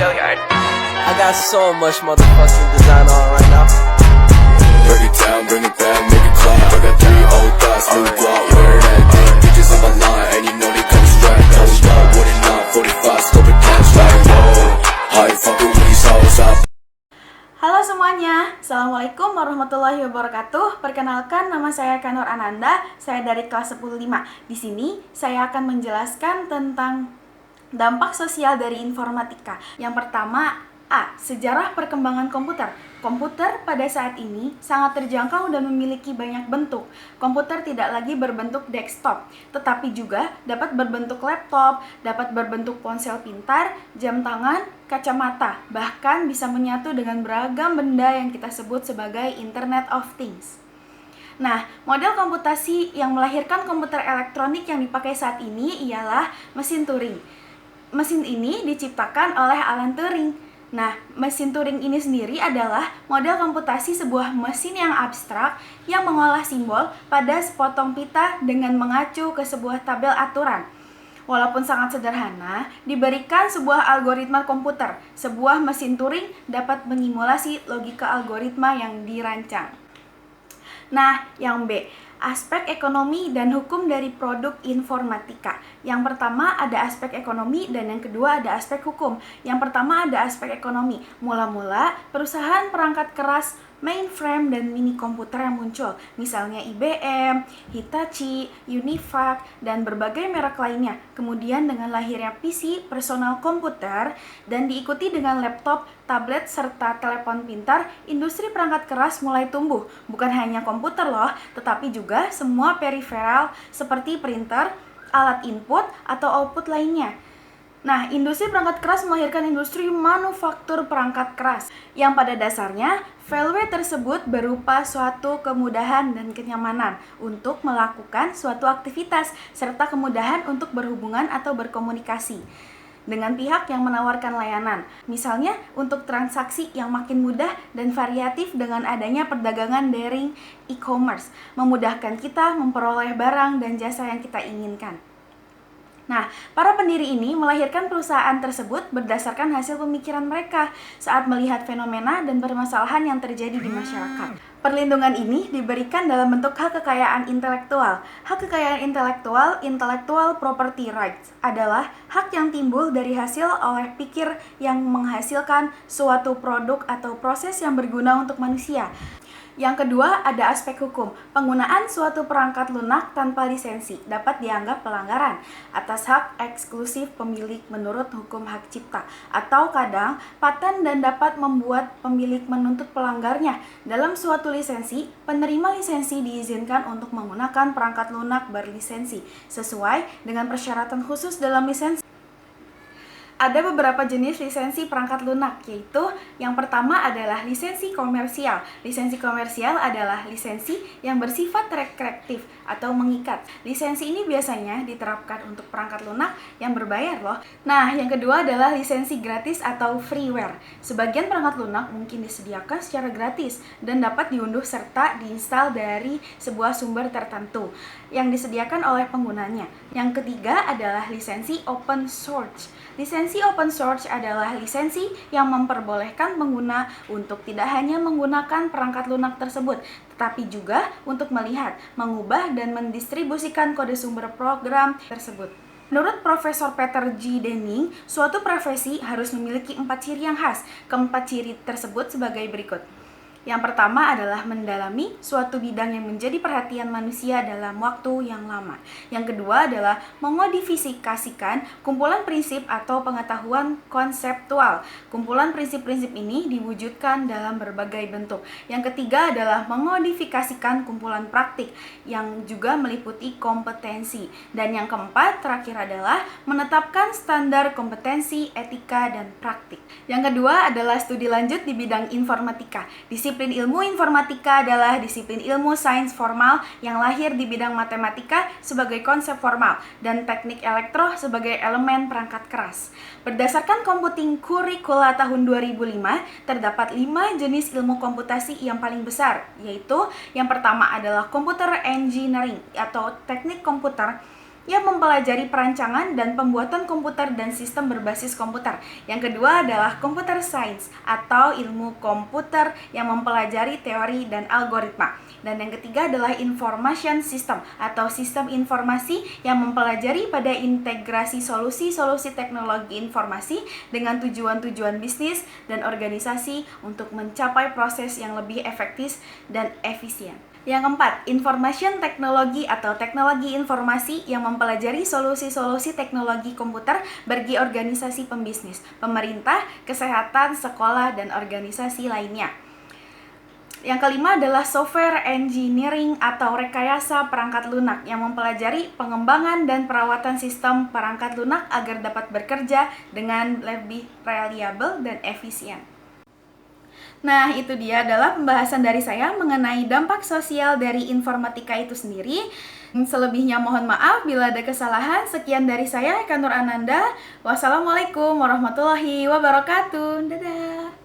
I got so much motherfucking design on right now. Break it down, bring it back, make it clap. I got 3 old thoughts, new guap, wear that thing. Bitches on my line, and you know they come strapped. Hold up, what it not, 45, scope it cash like whoa. How you fucking with these hoes up? Halo semuanya, Assalamualaikum warahmatullahi wabarakatuh. Perkenalkan, nama saya Kanur Ananda, saya dari kelas 10-5. Di sini saya akan menjelaskan tentang dampak sosial dari informatika. Yang pertama, A. Sejarah perkembangan komputer. Komputer pada saat ini sangat terjangkau dan memiliki banyak bentuk. Komputer tidak lagi berbentuk desktop, tetapi juga dapat berbentuk laptop, dapat berbentuk ponsel pintar, jam tangan, kacamata, bahkan bisa menyatu dengan beragam benda yang kita sebut sebagai Internet of Things. Nah, model komputasi yang melahirkan komputer elektronik yang dipakai saat ini ialah mesin Turing. Mesin ini diciptakan oleh Alan Turing. Nah, mesin Turing ini sendiri adalah model komputasi sebuah mesin yang abstrak yang mengolah simbol pada sepotong pita dengan mengacu ke sebuah tabel aturan. Walaupun sangat sederhana, diberikan sebuah algoritma komputer, sebuah mesin Turing dapat menyimulasi logika algoritma yang dirancang. Nah, yang B, aspek ekonomi dan hukum dari produk informatika. Yang pertama ada aspek ekonomi dan yang kedua ada aspek hukum. Yang pertama ada aspek ekonomi. Mula-mula perusahaan perangkat keras, mainframe dan mini komputer yang muncul. Misalnya IBM, Hitachi, Univac, dan berbagai merek lainnya. Kemudian dengan lahirnya PC, personal komputer, dan diikuti dengan laptop, tablet, serta telepon pintar, industri perangkat keras mulai tumbuh. Bukan hanya komputer loh, tetapi juga semua periferal seperti printer, alat input, atau output lainnya. Nah, industri perangkat keras melahirkan industri manufaktur perangkat keras, yang pada dasarnya value tersebut berupa suatu kemudahan dan kenyamanan untuk melakukan suatu aktivitas, serta kemudahan untuk berhubungan atau berkomunikasi dengan pihak yang menawarkan layanan. Misalnya untuk transaksi yang makin mudah dan variatif dengan adanya perdagangan daring e-commerce, memudahkan kita memperoleh barang dan jasa yang kita inginkan. Nah, para pendiri ini melahirkan perusahaan tersebut berdasarkan hasil pemikiran mereka saat melihat fenomena dan permasalahan yang terjadi di masyarakat. Perlindungan ini diberikan dalam bentuk hak kekayaan intelektual. Hak kekayaan intelektual, intellectual property rights, adalah hak yang timbul dari hasil oleh pikir yang menghasilkan suatu produk atau proses yang berguna untuk manusia. Yang kedua, ada aspek hukum. Penggunaan suatu perangkat lunak tanpa lisensi dapat dianggap pelanggaran atas hak eksklusif pemilik menurut hukum hak cipta, atau kadang paten dan dapat membuat pemilik menuntut pelanggarnya. Dalam suatu lisensi, penerima lisensi diizinkan untuk menggunakan perangkat lunak berlisensi sesuai dengan persyaratan khusus dalam lisensi. Ada beberapa jenis lisensi perangkat lunak, yaitu yang pertama adalah lisensi komersial. Lisensi komersial adalah lisensi yang bersifat rekreatif atau mengikat. Lisensi ini biasanya diterapkan untuk perangkat lunak yang berbayar loh. Nah, yang kedua adalah lisensi gratis atau freeware. Sebagian perangkat lunak mungkin disediakan secara gratis dan dapat diunduh serta diinstal dari sebuah sumber tertentu yang disediakan oleh penggunanya. Yang ketiga adalah lisensi open source. Lisensi open source adalah lisensi yang memperbolehkan pengguna untuk tidak hanya menggunakan perangkat lunak tersebut, tetapi juga untuk melihat, mengubah, dan mendistribusikan kode sumber program tersebut. Menurut Profesor Peter G. Denning, suatu profesi harus memiliki 4 ciri yang khas. Keempat ciri tersebut sebagai berikut. Yang pertama adalah mendalami suatu bidang yang menjadi perhatian manusia dalam waktu yang lama. Yang kedua adalah memodifikasikan kumpulan prinsip atau pengetahuan konseptual. Kumpulan prinsip-prinsip ini diwujudkan dalam berbagai bentuk. Yang ketiga adalah memodifikasikan kumpulan praktik yang juga meliputi kompetensi. Dan yang keempat terakhir adalah menetapkan standar kompetensi, etika, dan praktik. Yang kedua adalah studi lanjut di bidang informatika. Disiplin ilmu informatika adalah disiplin ilmu sains formal yang lahir di bidang matematika sebagai konsep formal dan teknik elektro sebagai elemen perangkat keras. Berdasarkan Computing Curricula tahun 2005, terdapat 5 jenis ilmu komputasi yang paling besar, yaitu yang pertama adalah Computer Engineering atau teknik komputer. yang mempelajari perancangan dan pembuatan komputer dan sistem berbasis komputer. Yang kedua adalah computer science atau ilmu komputer yang mempelajari teori dan algoritma. Dan yang ketiga adalah information system atau sistem informasi yang mempelajari pada integrasi solusi-solusi teknologi informasi dengan tujuan-tujuan bisnis dan organisasi untuk mencapai proses yang lebih efektif dan efisien. Yang keempat, information technology atau teknologi informasi yang mempelajari solusi-solusi teknologi komputer bagi organisasi pembisnis, pemerintah, kesehatan, sekolah, dan organisasi lainnya. Yang kelima adalah software engineering atau rekayasa perangkat lunak yang mempelajari pengembangan dan perawatan sistem perangkat lunak agar dapat bekerja dengan lebih reliable dan efisien. Nah, itu dia adalah pembahasan dari saya mengenai dampak sosial dari informatika itu sendiri. Selebihnya mohon maaf bila ada kesalahan. Sekian dari saya, Eka Nur Ananda. Wassalamualaikum warahmatullahi wabarakatuh. Dadah.